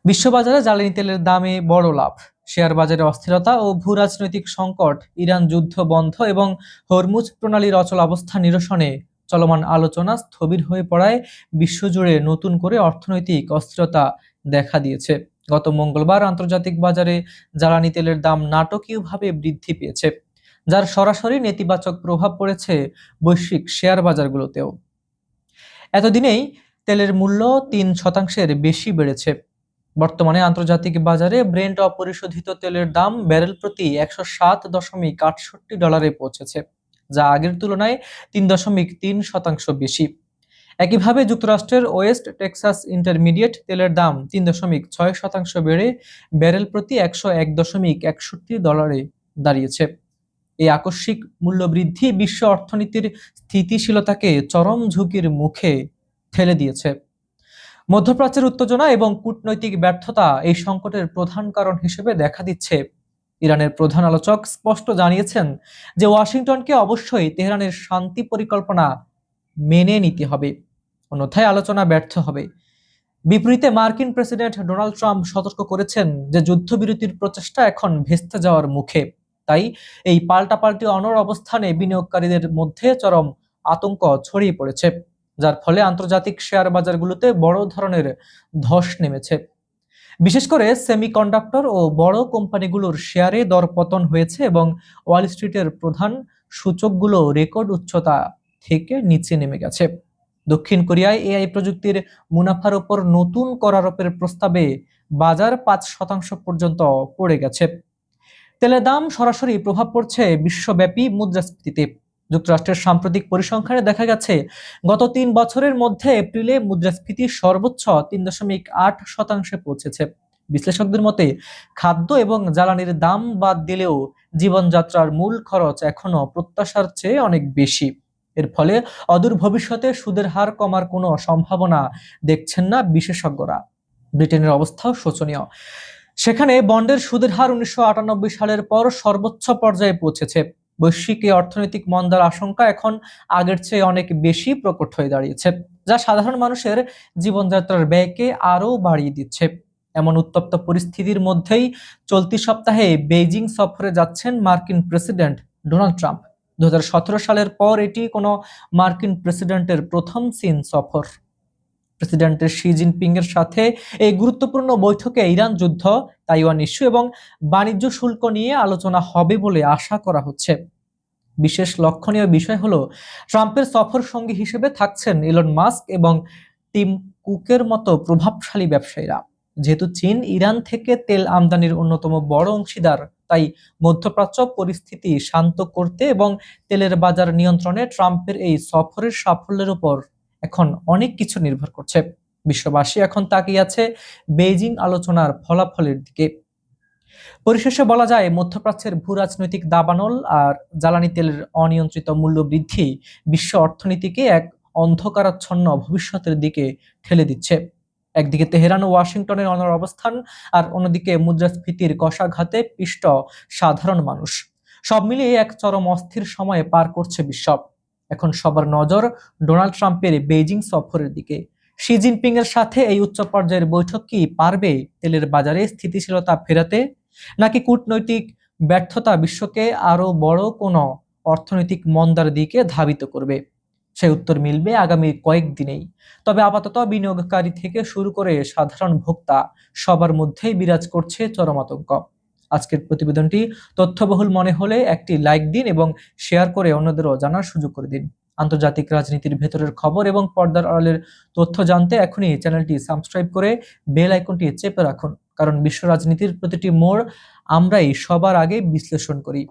বিশ্ববাজারে জ্বালানি তেলের দামে বড় লাভ, শেয়ার বাজারে অস্থিরতা ও ভূরাজনৈতিক সংকট, ইরান যুদ্ধ বন্ধ এবং হরমুজ প্রণালীর অচল অবস্থা নিরসনে চলমান আলোচনা স্থবির হয়ে পড়ায় বিশ্বজুড়ে নতুন করে অর্থনৈতিক অস্থিরতা দেখা দিয়েছে। গত মঙ্গলবার আন্তর্জাতিক বাজারে জ্বালানি তেলের দাম নাটকীয়ভাবে বৃদ্ধি পেয়েছে, যার সরাসরি নেতিবাচক প্রভাব পড়েছে বৈশ্বিক শেয়ার বাজারগুলোতেও। এতদিনেই তেলের মূল্য ৩% বেশি বেড়েছে। বর্তমানে আন্তর্জাতিক বাজারে ব্রেন্ট অপরিশোধিত তেলের দাম ব্যারেল প্রতি $107.68 পৌঁছেছে, যা আগের তুলনায় ৩.৩% বেশি। একইভাবে যুক্তরাষ্ট্রের ওয়েস্ট টেক্সাস ইন্টারমিডিয়েট তেলের দাম ৩.৬% বেড়ে ব্যারেল প্রতি $101.61 দাঁড়িয়েছে। এই আকস্মিক মূল্যবৃদ্ধি বিশ্ব অর্থনীতির স্থিতিশীলতাকে চরম ঝুঁকির মুখে ঠেলে দিয়েছে। মধ্যপ্রাচ্যের উত্তেজনা এবং কূটনৈতিক ব্যর্থতা এই সংকটের প্রধান কারণ হিসেবে দেখা দিচ্ছে। ইরানের প্রধান আলোচক স্পষ্ট জানিয়েছেন যে ওয়াশিংটনকে অবশ্যই তেহরানের শান্তি পরিকল্পনা মেনে নিতে হবে, অন্যথায় আলোচনা ব্যর্থ হবে। বিপরীতে মার্কিন প্রেসিডেন্ট ডোনাল্ড ট্রাম্প সতর্ক করেছেন যে যুদ্ধবিরতির প্রচেষ্টা এখন ভেস্তে যাওয়ার মুখে। তাই এই পাল্টাপাল্টি অনড় অবস্থানে বিনিয়োগকারীদের মধ্যে চরম আতঙ্ক ছড়িয়ে পড়েছে, যার ফলে আন্তর্জাতিক শেয়ার বাজারগুলোতে বড় ধরনের ধস নেমেছে। বিশেষ করে সেমিকন্ডাক্টর ও বড় কোম্পানিগুলোর শেয়ারে দরপতন হয়েছে এবং ওয়াল স্ট্রিটের প্রধান সূচকগুলো রেকর্ড উচ্চতা থেকে নিচে নেমে গেছে। দক্ষিণ কোরিয়ায় এআই প্রযুক্তির মুনাফার উপর নতুন কর আরোপের প্রস্তাবে বাজার ৫% পর্যন্ত পড়ে গেছে। তেলের দাম সরাসরি প্রভাব পড়ছে বিশ্বব্যাপী মুদ্রাস্ফীতিতে। যুক্তরাষ্ট্রের সাম্প্রতিক পরিসংখ্যানে দেখা গেছে গত ৩ বছরের মধ্যে এপ্রিলে মুদ্রাস্ফীতি সর্বোচ্চ ৩.৮% পৌঁছেছে। বিশ্লেষকদের মতে খাদ্য এবং জ্বালানির দাম বাদ দিলেও জীবনযাত্রার মূল খরচ এখনো প্রত্যাশার চেয়ে অনেক বেশি। এর ফলে অদূর ভবিষ্যতে সুদের হার কমার কোনো সম্ভাবনা দেখছেন না বিশেষজ্ঞরা। ব্রিটেনের অবস্থাও শোচনীয়। সেখানে বন্ডের সুদের হার ১৯৯৮ সালের পর সর্বোচ্চ পর্যায়ে পৌঁছেছে। বৈশ্বিক এই অর্থনৈতিক মন্দার আশঙ্কা এখন আগের চেয়ে অনেক বেশি প্রকট হয়ে দাঁড়িয়েছে, যা সাধারণ মানুষের জীবনযাত্রার ব্যয়কে আরও বাড়িয়ে দিচ্ছে। এমন উত্তপ্ত পরিস্থিতির মধ্যেই চলতি সপ্তাহে বেইজিং সফরে যাচ্ছেন মার্কিন প্রেসিডেন্ট ডোনাল্ড ট্রাম্প। ২০১৭ সালের পর এটি কোনো মার্কিন প্রেসিডেন্টের প্রথম চীন সফর। প্রেসিডেন্টের শি জিনপিং এর সাথে এই গুরুত্বপূর্ণ বৈঠকে ইরান যুদ্ধ, তাইওয়ান ইস্যু এবং বাণিজ্য শুল্ক নিয়ে আলোচনা হবে বলে আশা করা হচ্ছে। বিশেষ লক্ষণীয় বিষয় হলো ট্রাম্পের সফর সঙ্গী হিসেবে থাকছেন ইলন মাস্ক এবং টিম কুকের মতো প্রভাবশালী ব্যবসায়ীরা। যেহেতু চীন ইরান থেকে তেল আমদানির অন্যতম বড় অংশীদার, তাই মধ্যপ্রাচ্য পরিস্থিতি শান্ত করতে এবং তেলের বাজার নিয়ন্ত্রণে ট্রাম্পের এই সফরের সাফল্যের উপর এখন অনেক কিছু নির্ভর করছে। বিশ্ববাসী এখন তাকিয়ে আছে বেইজিং আলোচনার ফলাফলের দিকে। পরিশেষে বলা যায়, মধ্যপ্রাচ্যের ভূরাজনৈতিক দাবানল আর জ্বালানি তেলের অনিয়ন্ত্রিত মূল্য বৃদ্ধি বিশ্ব অর্থনীতিকে এক অন্ধকারাচ্ছন্ন ভবিষ্যতের দিকে ঠেলে দিচ্ছে। একদিকে তেহরান ও ওয়াশিংটনের অনড় অবস্থান, আর অন্যদিকে মুদ্রাস্ফীতির কষাঘাতে পিষ্ট সাধারণ মানুষ। সব মিলিয়ে এক চরম অস্থির সময়ে পার করছে বিশ্ব। এখন সবার নজর ডোনাল্ড ট্রাম্পের বেইজিং সফরের দিকে। শি জিনপিং এর সাথে এই উচ্চ পর্যায়ের বৈঠক কি পারবে তেলের বাজারে স্থিতিশীলতা ফেরাতে, নাকি কূটনৈতিক ব্যর্থতা বিশ্বকে আরো বড় কোনো অর্থনৈতিক মন্দার দিকে ধাবিত করবে? সেই উত্তর মিলবে আগামী কয়েকদিনেই। তবে আপাতত বিনিয়োগকারী থেকে শুরু করে সাধারণ ভোক্তা সবার মধ্যেই বিরাজ করছে চরম আতঙ্ক। আজকের প্রতিবেদনটি তথ্যবহুল মনে হলে একটি লাইক দিন এবং শেয়ার করে অন্যদেরও জানার সুযোগ করে দিন। আন্তর্জাতিক রাজনীতির ভেতরের খবর এবং পর্দার আড়ালের তথ্য জানতে এখনই চ্যানেলটি সাবস্ক্রাইব করে বেল আইকনটি চেপে রাখুন, কারণ বিশ্ব রাজনীতির প্রতিটি মোড় আমরাই সবার আগে বিশ্লেষণ করি।